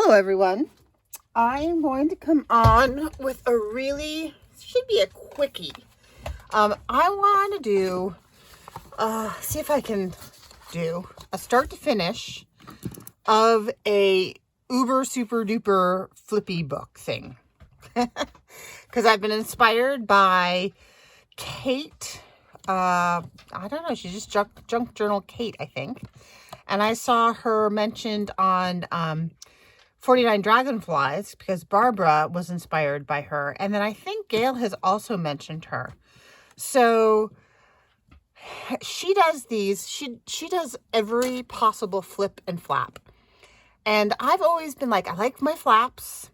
Hello everyone. I am going to come on with a really, should be a quickie. I want to do, see if I can do a start to finish of a uber super duper flippy book thing. Because I've been inspired by Kate. I don't know, she's just junk journal Kate, I think. And I saw her mentioned on 49 Dragonflies because Barbara was inspired by her. And then I think Gail has also mentioned her. So she does these, she does every possible flip and flap. And I've always been like, I like my flaps,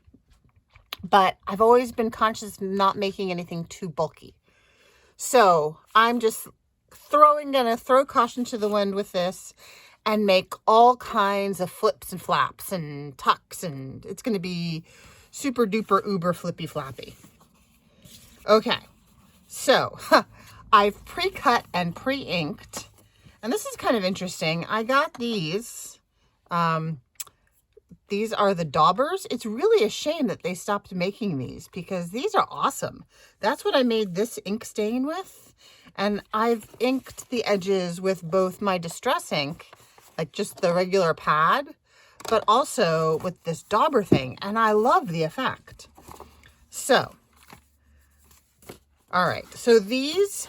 but I've always been conscious of not making anything too bulky. So I'm just gonna throw caution to the wind with this and make all kinds of flips and flaps and tucks, and it's going to be super duper uber flippy flappy. Okay, so I've pre-cut and pre-inked, and this is kind of interesting. I got these. These are the daubers. It's really a shame that they stopped making these because these are awesome. That's what I made this ink stain with, and I've inked the edges with both my distress ink, like just the regular pad, but also with this dauber thing, and I love the effect. So, all right, so these,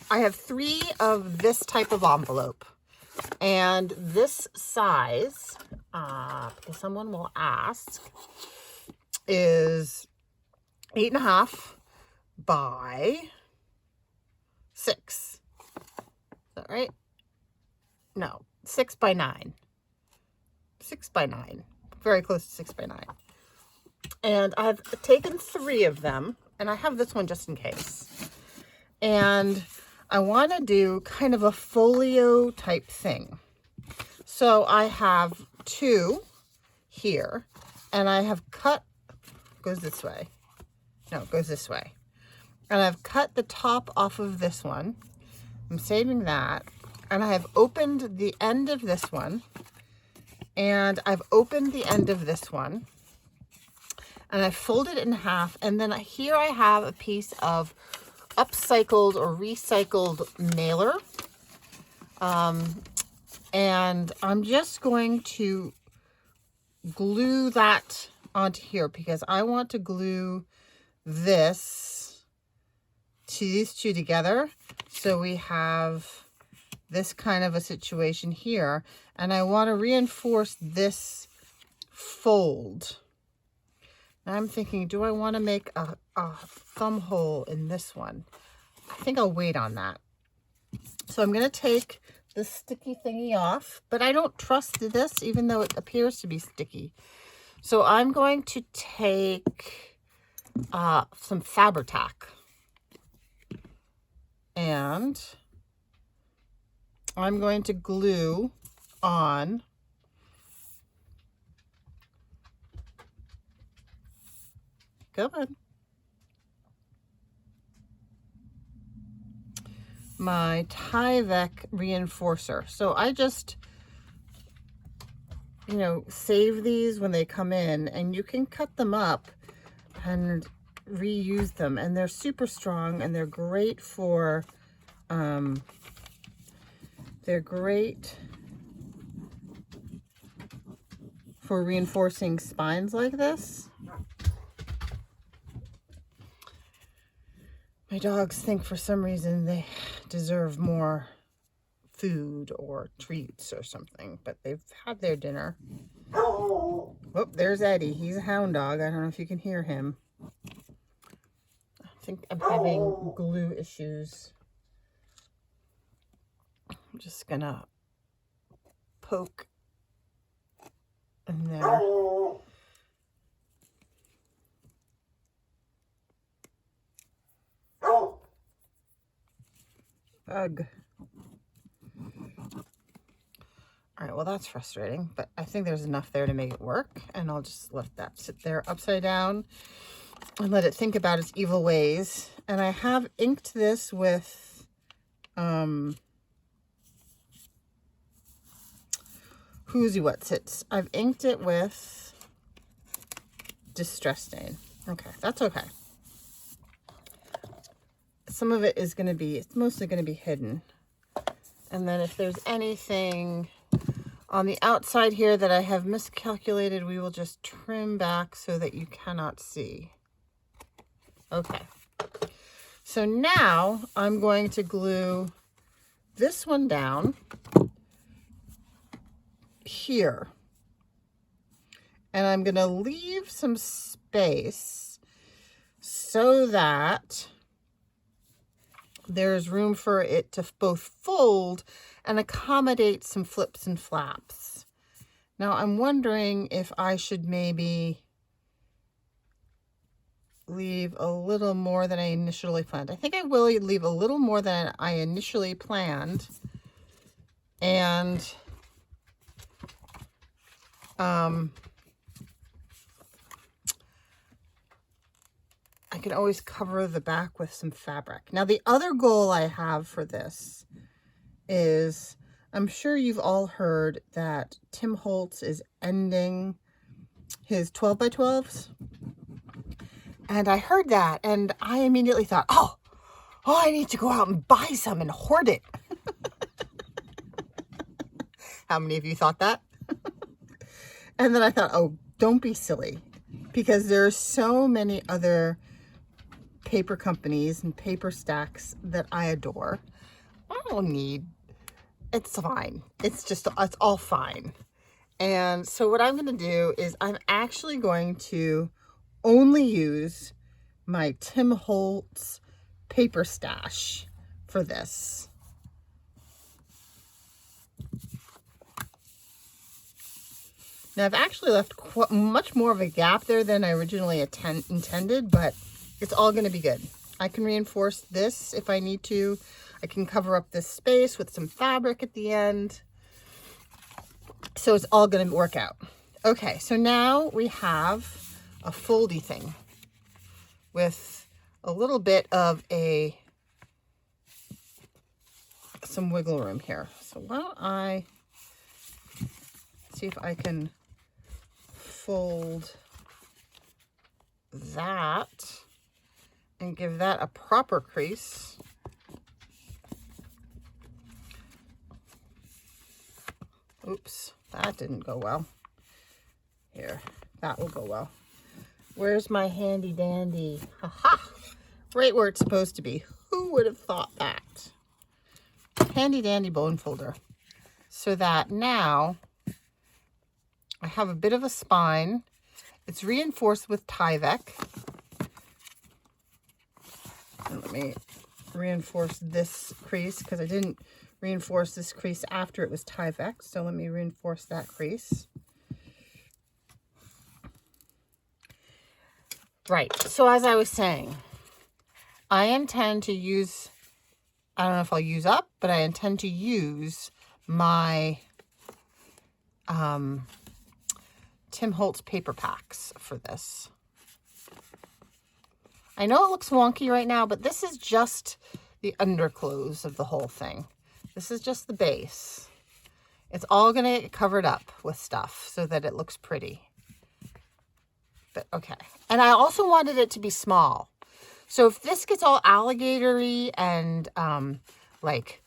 I have 3 of this type of envelope, and this size, because someone will ask, is 8.5 by 6. Is that right? No. 6 by 9. 6 by 9. Very close to 6 by 9. And I've taken 3 of them, and I have this one just in case. And I want to do kind of a folio type thing. So I have 2 here, and I have cut, goes this way. No, it goes this way. And I've cut the top off of this one. I'm saving that. And I have opened the end of this one, and I've opened the end of this one, and I folded it in half, and then here I have a piece of upcycled or recycled mailer, and I'm just going to glue that onto here because I want to glue this to these 2 together, so we have this kind of a situation here, and I want to reinforce this fold. And I'm thinking, do I want to make a thumb hole in this one? I think I'll wait on that. So I'm going to take the sticky thingy off, but I don't trust this even though it appears to be sticky. So I'm going to take some Fabri-Tac, and I'm going to glue on my Tyvek reinforcer. So I just, save these when they come in, and you can cut them up and reuse them, and they're super strong, and they're great for reinforcing spines like this. My dogs think for some reason they deserve more food or treats or something, but they've had their dinner. Oh, there's Eddie. He's a hound dog. I don't know if you can hear him. I think I'm having glue issues. I'm just gonna poke in there. Ugh. All right, well, that's frustrating, but I think there's enough there to make it work, and I'll just let that sit there upside down and let it think about its evil ways. And I have inked this with Who's What's It's. I've inked it with distress stain. Okay, that's okay. Some of it is going to be, it's mostly going to be hidden. And then if there's anything on the outside here that I have miscalculated, we will just trim back so that you cannot see. Okay. So now I'm going to glue this one down here. And I'm going to leave some space so that there's room for it to both fold and accommodate some flips and flaps. Now I'm wondering if I should maybe leave a little more than I initially planned. I think I will leave a little more than I initially planned. And I can always cover the back with some fabric. Now, the other goal I have for this is, I'm sure you've all heard that Tim Holtz is ending his 12 by 12s. And I heard that and I immediately thought, oh, I need to go out and buy some and hoard it. How many of you thought that? And then I thought, oh, don't be silly, because there are so many other paper companies and paper stacks that I adore. I don't need, it's fine. It's all fine. And so what I'm going to do is I'm actually going to only use my Tim Holtz paper stash for this. Now I've actually left much more of a gap there than I originally intended, but it's all going to be good. I can reinforce this if I need to. I can cover up this space with some fabric at the end. So it's all going to work out. Okay, so now we have a foldy thing with a little bit of some wiggle room here. So why don't I see if I can fold that and give that a proper crease. Oops, that didn't go well. Here, that will go well. Where's my handy dandy? Haha! Right where it's supposed to be. Who would have thought that? Handy dandy bone folder. So that now I have a bit of a spine. It's reinforced with Tyvek. And let me reinforce this crease because I didn't reinforce this crease after it was Tyvek. So let me reinforce that crease. Right. So as I was saying, I intend to use, I don't know if I'll use up, but I intend to use my Tim Holtz paper packs for this. I know it looks wonky right now, but this is just the underclothes of the whole thing. This is just the base. It's all going to get covered up with stuff so that it looks pretty. But okay. And I also wanted it to be small. So if this gets all alligatory and like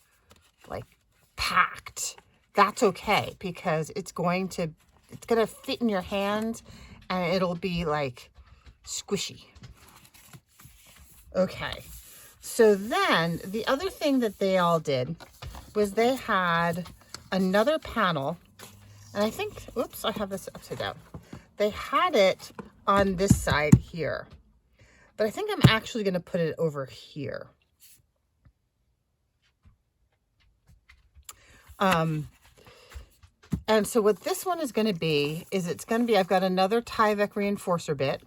packed, that's okay, because it's going to fit in your hand and it'll be like squishy. Okay. So then the other thing that they all did was they had another panel, and I think, oops, I have this upside down. They had it on this side here, but I think I'm actually going to put it over here. And so what this one is going to be is I've got another Tyvek reinforcer bit.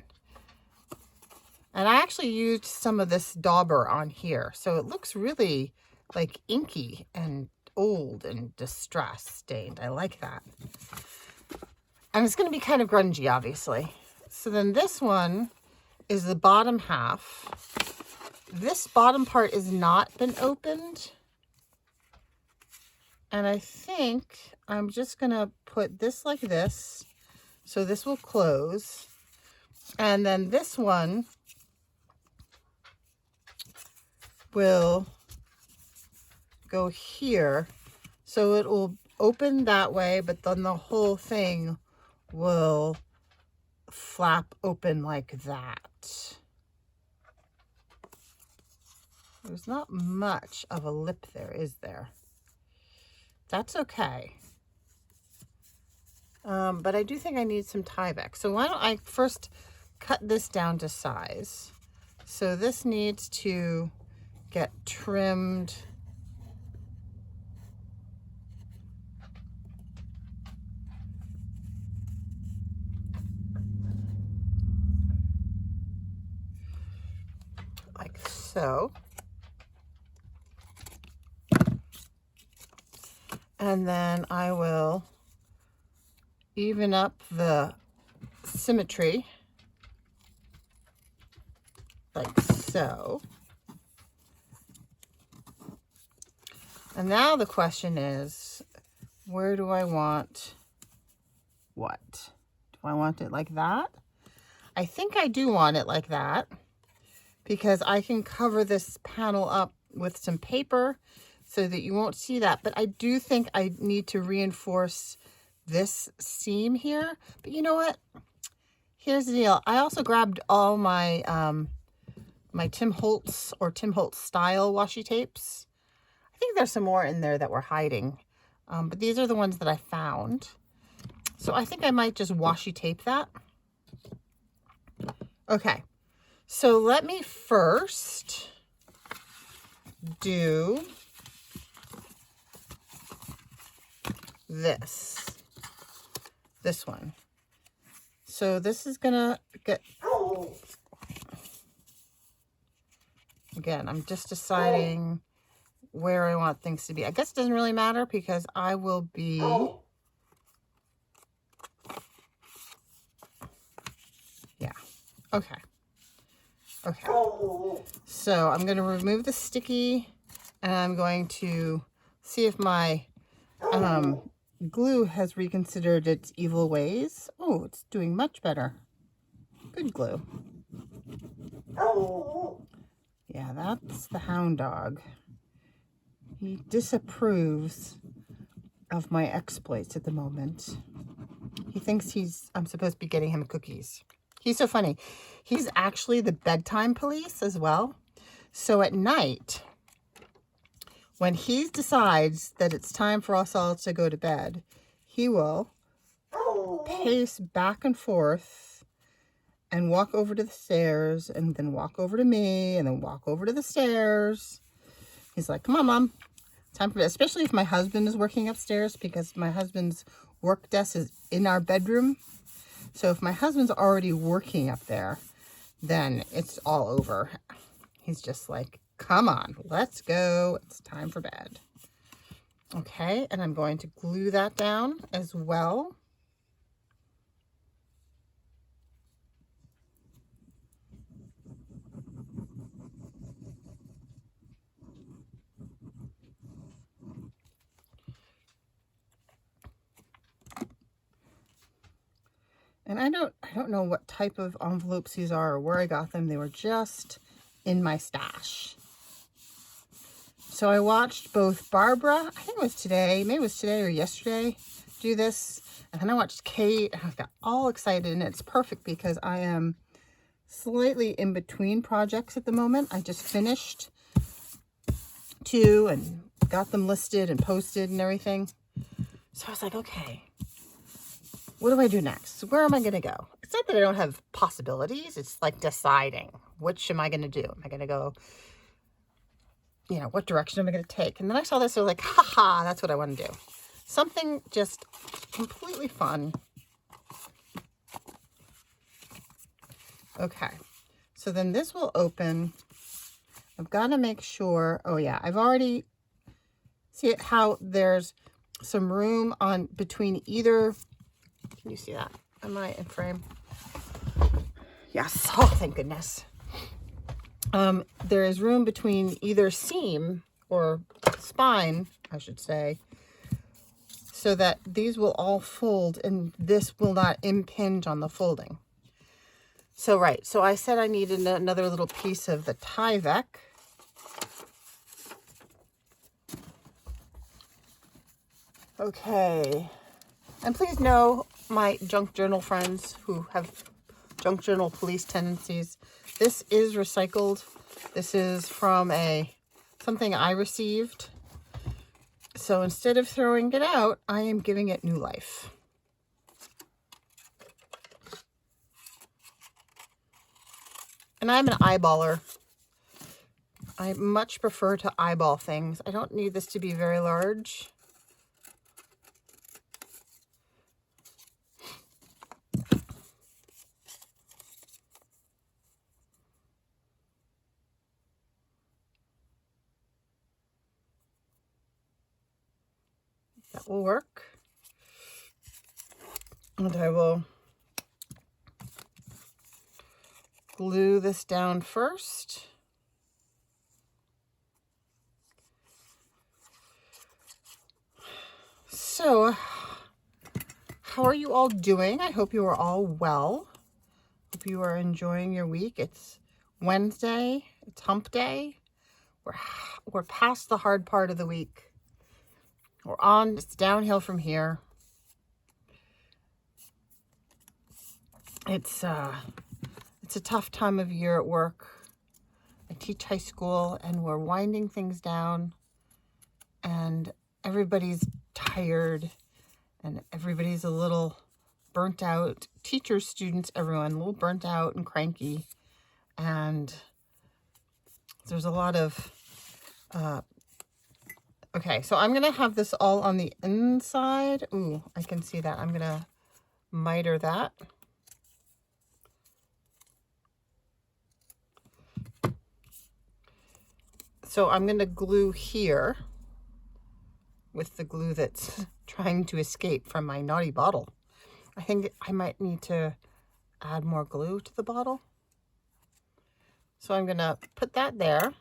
And I actually used some of this dauber on here. So it looks really like inky and old and distress stained. I like that. And it's going to be kind of grungy, obviously. So then this one is the bottom half. This bottom part is not been opened. And I think I'm just going to put this like this. So this will close. And then this one will go here. So it will open that way, but then the whole thing will flap open like that. There's not much of a lip there, is there? That's okay. But I do think I need some Tyvek. So why don't I first cut this down to size. So this needs to get trimmed like so. And then I will even up the symmetry like so. And now the question is, where do I want what? Do I want it like that? I think I do want it like that because I can cover this panel up with some paper so that you won't see that. But I do think I need to reinforce this seam here. But you know what? Here's the deal. I also grabbed all my my Tim Holtz or Tim Holtz style washi tapes. I think there's some more in there that we're hiding. But these are the ones that I found. So I think I might just washi tape that. Okay. So let me first do this one. So this is gonna get, again, I'm just deciding where I want things to be. I guess it doesn't really matter because I will be okay. So I'm going to remove the sticky and I'm going to see if my glue has reconsidered its evil ways. Oh, it's doing much better. Good glue. Yeah, that's the hound dog. He disapproves of my exploits at the moment. He thinks I'm supposed to be getting him cookies. He's so funny. He's actually the bedtime police as well. So at night, when he decides that it's time for us all to go to bed, he will pace back and forth and walk over to the stairs and then walk over to me and then walk over to the stairs. He's like, come on, Mom. Time for bed. Especially if my husband is working upstairs because my husband's work desk is in our bedroom. So if my husband's already working up there, then it's all over. He's just like, come on, let's go. It's time for bed. Okay, and I'm going to glue that down as well. And I don't know what type of envelopes these are or where I got them. They were just in my stash. So I watched both Barbara, I think it was today, maybe it was today or yesterday, do this. And then I watched Kate and I got all excited, and it's perfect because I am slightly in between projects at the moment. I just finished 2 and got them listed and posted and everything. So I was like, okay, what do I do next? Where am I going to go? It's not that I don't have possibilities. It's like deciding, which am I going to do? Am I going to go, you know, what direction am I going to take? And then I saw this, so I was like, haha, that's what I want to do. Something just completely fun. Okay. So then this will open. I've got to make sure. Oh yeah, I've already see how there's some room on between either. Can you see that? Am I in frame? Yes. Oh, thank goodness. There is room between either seam or spine, I should say, so that these will all fold and this will not impinge on the folding. So I said I needed another little piece of the Tyvek. Okay. And please know, my junk journal friends who have junk journal police tendencies, this is recycled. This is from something I received. So instead of throwing it out, I am giving it new life. And I'm an eyeballer. I much prefer to eyeball things. I don't need this to be very large. That will work. And I will glue this down first. So, how are you all doing? I hope you are all well. Hope you are enjoying your week. It's Wednesday. It's hump day. We're past the hard part of the week. It's downhill from here. It's a tough time of year at work. I teach high school and we're winding things down and everybody's tired and everybody's a little burnt out. Teachers, students, everyone, a little burnt out and cranky. And there's a lot of, okay, so I'm going to have this all on the inside. Ooh, I can see that. I'm going to miter that. So I'm going to glue here with the glue that's trying to escape from my naughty bottle. I think I might need to add more glue to the bottle. So I'm going to put that there.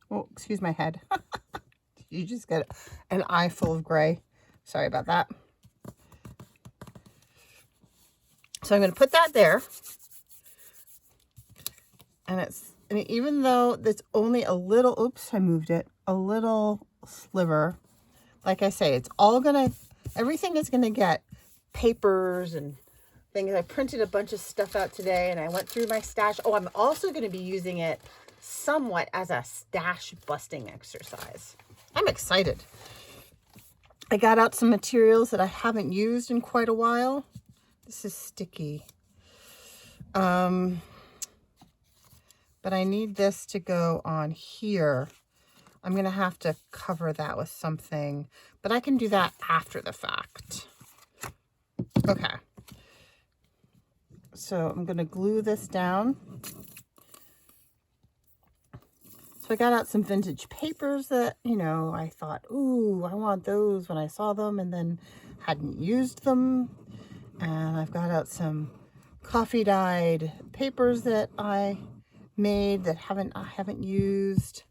Oh, excuse my head. You just get an eye full of gray. Sorry about that. So I'm going to put that there. And even though it's only a little, oops, I moved it, a little sliver. Like I say, everything is going to get papers and things. I printed a bunch of stuff out today and I went through my stash. Oh, I'm also going to be using it somewhat as a stash busting exercise. I'm excited. I got out some materials that I haven't used in quite a while. This is sticky. But I need this to go on here. I'm going to have to cover that with something, but I can do that after the fact. Okay. So I'm going to glue this down. So I got out some vintage papers that, I thought, ooh, I want those when I saw them and then hadn't used them. And I've got out some coffee dyed papers that I made that I haven't used.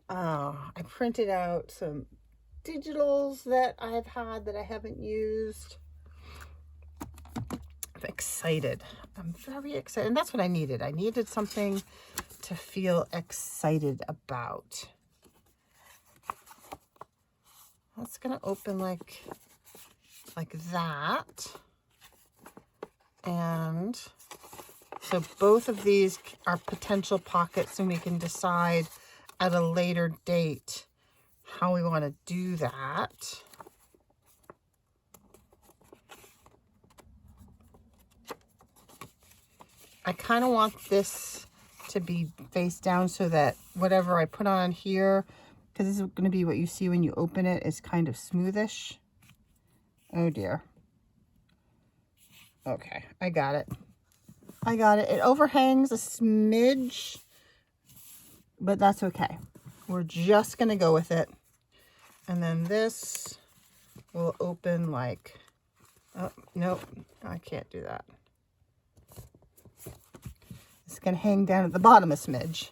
I printed out some digitals that I've had that I haven't used. I'm excited. I'm very excited. And that's what I needed. I needed something to feel excited about. That's going to open like that. And so both of these are potential pockets and we can decide at a later date how we want to do that. I kind of want this to be face down so that whatever I put on here, because this is going to be what you see when you open it, is kind of smoothish. Oh dear. Okay, I got it. It overhangs a smidge, but that's okay. We're just going to go with it. And then this will open like, oh, nope, I can't do that. It's going to hang down at the bottom a smidge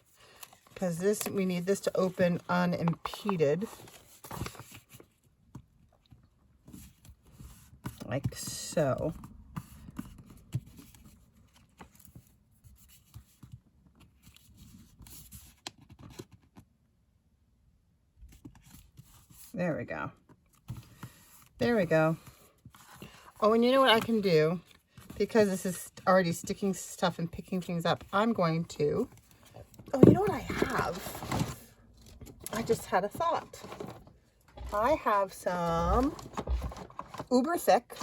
because we need this to open unimpeded. like so. There we go. There we go. Oh, and you know what I can do? Because this is already sticking stuff and picking things up, I'm going to... Oh, you know what I have? I just had a thought. I have some uber thick.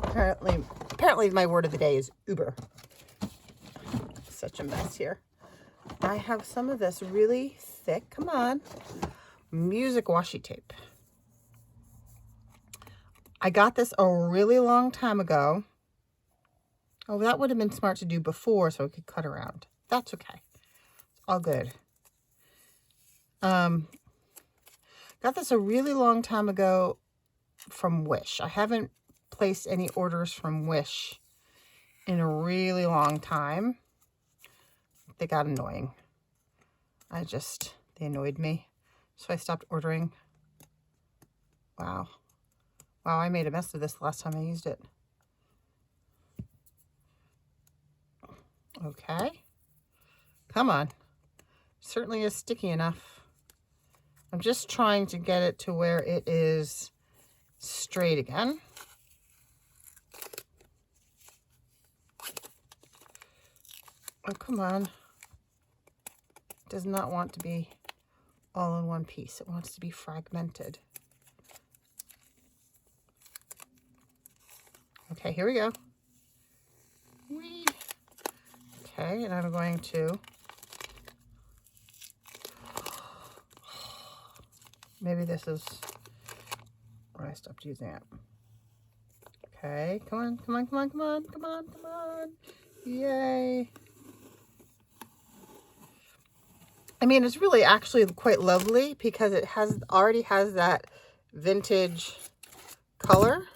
Apparently my word of the day is uber. Such a mess here. I have some of this really thick, come on, music washi tape. I got this a really long time ago. Oh, that would have been smart to do before so it could cut around. That's okay. It's all good. Got this a really long time ago from Wish. I haven't placed any orders from Wish in a really long time. They got annoying. They annoyed me. So I stopped ordering. Wow. Wow, I made a mess of this the last time I used it. Okay. Come on. Certainly is sticky enough. I'm just trying to get it to where it is straight again. Oh, come on. It does not want to be all in one piece. It wants to be fragmented. Okay, here we go. Whee. Okay, and I'm going to... Maybe this is where I stopped using it. Okay, come on, come on, come on, come on, come on, come on. Yay. I mean, it's really actually quite lovely because it already has that vintage color.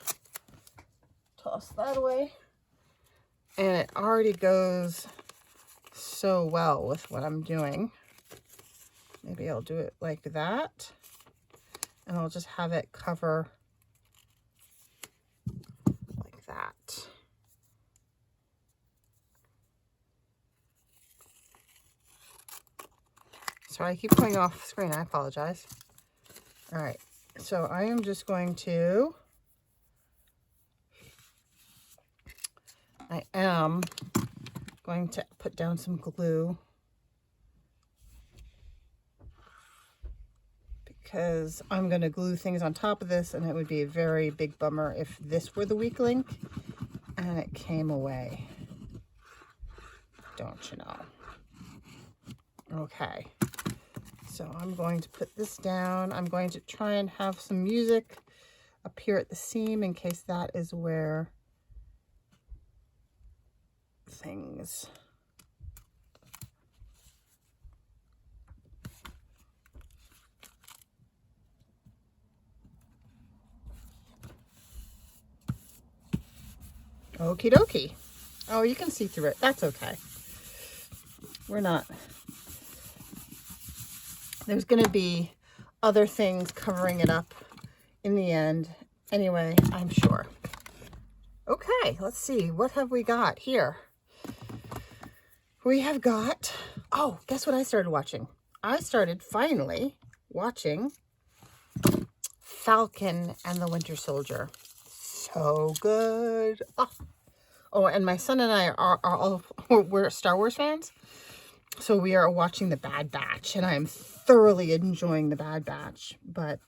Toss that away. And it already goes so well with what I'm doing. Maybe I'll do it like that. And I'll just have it cover like that. Sorry, I keep going off screen. I apologize. All right. So I am just going to... put down some glue because I'm going to glue things on top of this, and it would be a very big bummer if this were the weak link and it came away. Don't you know? Okay. So I'm going to put this down. I'm going to try and have some music up here at the seam in case that is where things... Okie dokie. Oh, you can see through it. That's okay. We're not... There's going to be other things covering it up in the end. Anyway, I'm sure. Okay, let's see. What have we got here? We have got... Oh, guess what I started watching? I started finally watching Falcon and the Winter Soldier. So good. Oh, and my son and I we're Star Wars fans. So we are watching The Bad Batch, and I am thoroughly enjoying The Bad Batch, but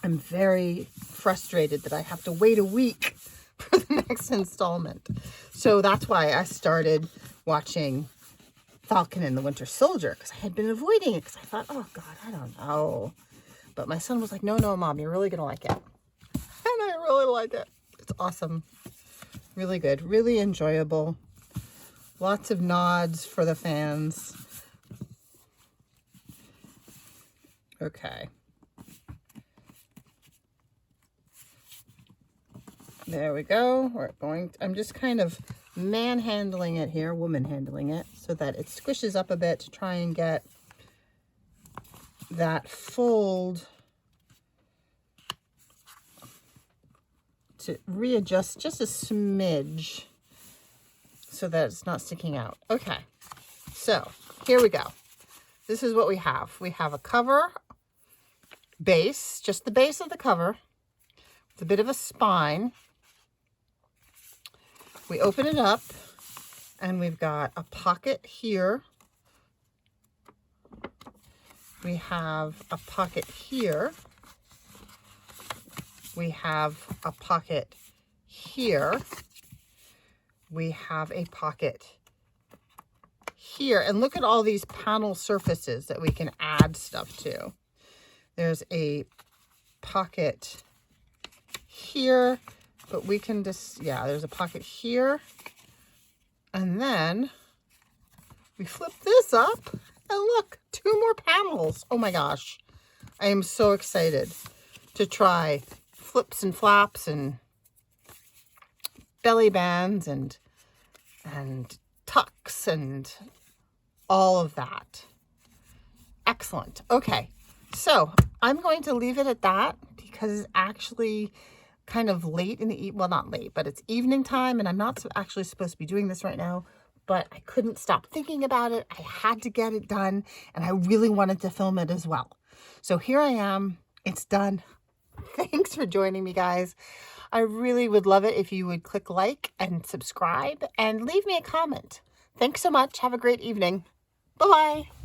I'm very frustrated that I have to wait a week for the next installment. So that's why I started watching Falcon and the Winter Soldier, because I had been avoiding it because I thought, oh God, I don't know. But my son was like, no, Mom, you're really going to like it. And I really like it. It's awesome. Really good. Really enjoyable. Lots of nods for the fans. Okay. There we go. I'm just kind of manhandling it here, woman-handling it, so that it squishes up a bit to try and get that fold to readjust just a smidge so that it's not sticking out. Okay, so here we go. This is what we have. We have a cover base, just the base of the cover, with a bit of a spine. We open it up and we've got a pocket here. We have a pocket here. We have a pocket here. We have a pocket here. And look at all these panel surfaces that we can add stuff to. There's a pocket here, but we can just, yeah, there's a pocket here. And then we flip this up and look, 2 more panels. Oh my gosh. I am so excited to try flips and flaps and belly bands and tucks and all of that. Excellent. Okay. So I'm going to leave it at that because it's actually kind of late in the well, not late, but it's evening time and I'm not actually supposed to be doing this right now, but I couldn't stop thinking about it. I had to get it done and I really wanted to film it as well. So here I am. It's done. Thanks for joining me, guys. I really would love it if you would click like and subscribe and leave me a comment. Thanks so much. Have a great evening. Bye-bye.